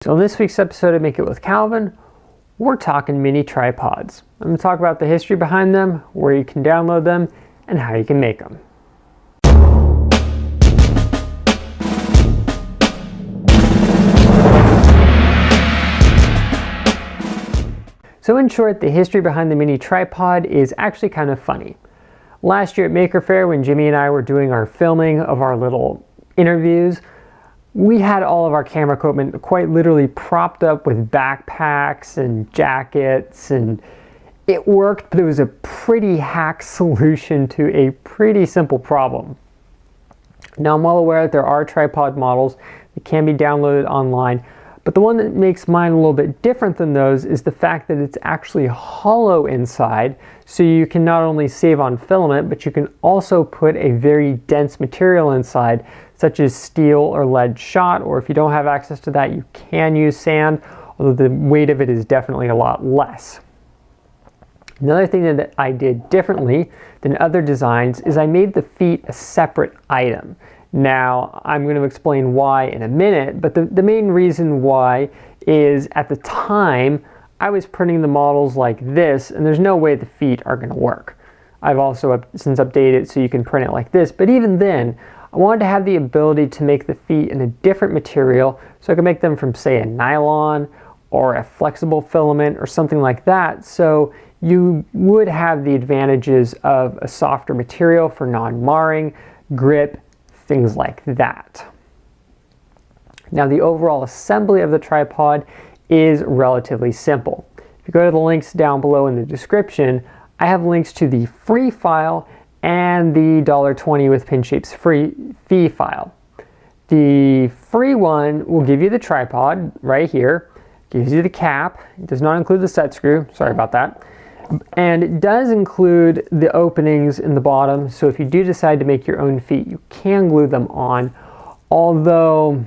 So in this week's episode of Make It with Calvin, we're talking mini tripods. I'm going to talk about the history behind them, where you can download them, and how you can make them. So in short, the history behind the mini tripod is actually kind of funny. Last year at Maker Faire, when Jimmy and I were doing our filming of our little interviews, we had all of our camera equipment quite literally propped up with backpacks and jackets, and it worked, but it was a pretty hack solution to a pretty simple problem. Now, I'm well aware that there are tripod models that can be downloaded online, but the one that makes mine a little bit different than those is the fact that it's actually hollow inside, so you can not only save on filament, but you can also put a very dense material inside, such as steel or lead shot, or if you don't have access to that, you can use sand, although the weight of it is definitely a lot less. Another thing that I did differently than other designs is I made the feet a separate item. Now, I'm going to explain why in a minute, but the main reason why is at the time, I was printing the models like this, and there's no way the feet are going to work. I've also since updated it so you can print it like this, but even then, I wanted to have the ability to make the feet in a different material, so I could make them from, say, a nylon or a flexible filament or something like that, so you would have the advantages of a softer material for non-marring, grip, things like that. Now, the overall assembly of the tripod is relatively simple. If you go to the links down below in the description, I have links to the free file and the $1.20 with PinShape's free fee file. The free one will give you the tripod right here, gives you the cap. It does not include the set screw, sorry about that. And it does include the openings in the bottom, so if you do decide to make your own feet, you can glue them on, although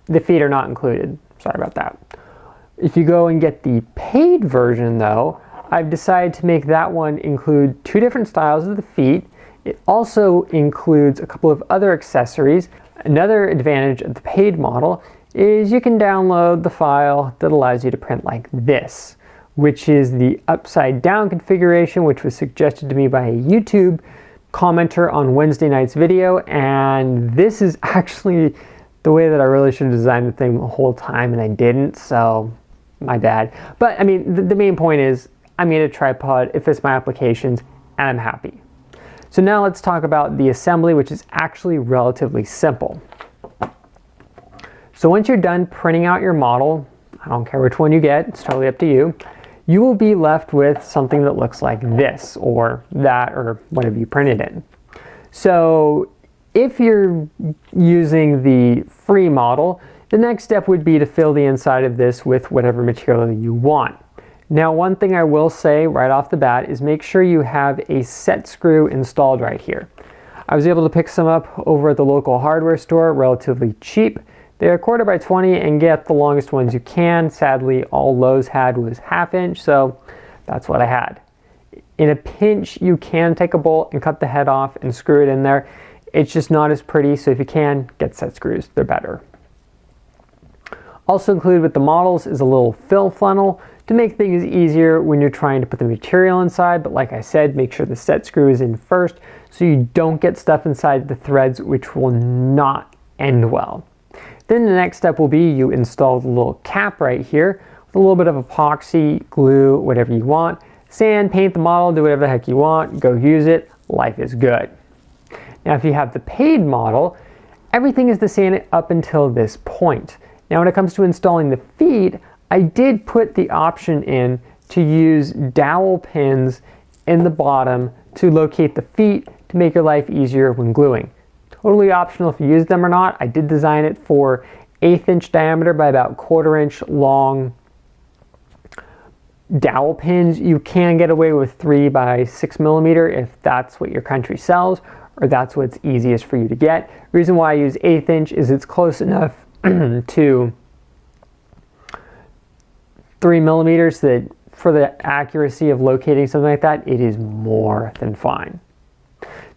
the feet are not included. Sorry about that. If you go and get the paid version though, I've decided to make that one include two different styles of the feet. It also includes a couple of other accessories. Another advantage of the paid model is you can download the file that allows you to print like this, which is the upside down configuration, which was suggested to me by a YouTube commenter on Wednesday night's video, and this is actually the way that I really should have designed the thing the whole time, and I didn't, so my bad. But I mean, the main point is I made a tripod, it fits my applications, and I'm happy. So now let's talk about the assembly, which is actually relatively simple. So once you're done printing out your model, I don't care which one you get, it's totally up to you, you will be left with something that looks like this, or that, or whatever you printed in. So if you're using the free model, the next step would be to fill the inside of this with whatever material you want. Now, one thing I will say right off the bat is make sure you have a set screw installed right here. I was able to pick some up over at the local hardware store, relatively cheap. They're 1/4 by 20 and get the longest ones you can. Sadly, all Lowe's had was 1/2 inch, so that's what I had. In a pinch, you can take a bolt and cut the head off and screw it in there. It's just not as pretty, so if you can, get set screws, they're better. Also included with the models is a little fill funnel to make things easier when you're trying to put the material inside, but like I said, make sure the set screw is in first so you don't get stuff inside the threads, which will not end well. Then the next step will be you install the little cap right here with a little bit of epoxy, glue, whatever you want, sand, paint the model, do whatever the heck you want, go use it, life is good. Now if you have the paid model, everything is the same up until this point. Now when it comes to installing the feet, I did put the option in to use dowel pins in the bottom to locate the feet to make your life easier when gluing. Totally optional if you use them or not. I did design it for 1/8 inch diameter by about 1/4 inch long dowel pins. You can get away with 3 by 6 millimeter if that's what your country sells, or that's what's easiest for you to get. The reason why I use 1/8 inch is it's close enough to 3 millimeters that for the accuracy of locating something like that, it is more than fine.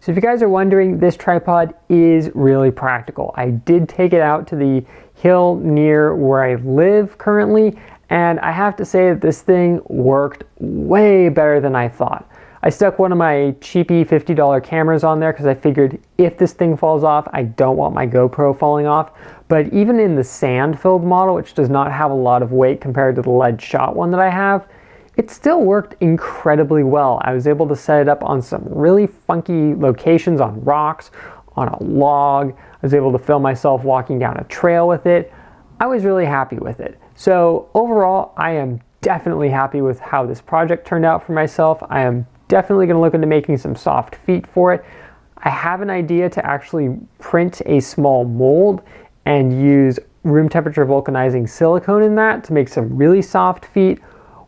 So if you guys are wondering, this tripod is really practical. I did take it out to the hill near where I live currently, and I have to say that this thing worked way better than I thought. I stuck one of my cheapy $50 cameras on there because I figured if this thing falls off, I don't want my GoPro falling off. But even in the sand-filled model, which does not have a lot of weight compared to the lead shot one that I have, it still worked incredibly well. I was able to set it up on some really funky locations, on rocks, on a log. I was able to film myself walking down a trail with it. I was really happy with it. So overall, I am definitely happy with how this project turned out for myself. I am definitely going to look into making some soft feet for it. I have an idea to actually print a small mold and use room temperature vulcanizing silicone in that to make some really soft feet.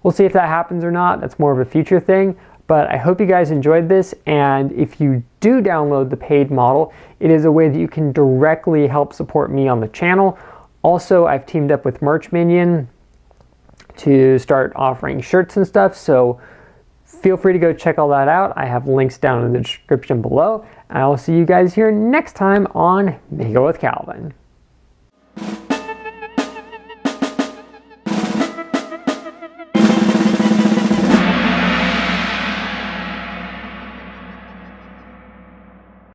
We'll see if that happens or not. That's more of a future thing. But I hope you guys enjoyed this, and if you do download the paid model, it is a way that you can directly help support me on the channel. Also, I've teamed up with Merch Minion to start offering shirts and stuff, so feel free to go check all that out. I have links down in the description below, and I will see you guys here next time on Make It with Calvin.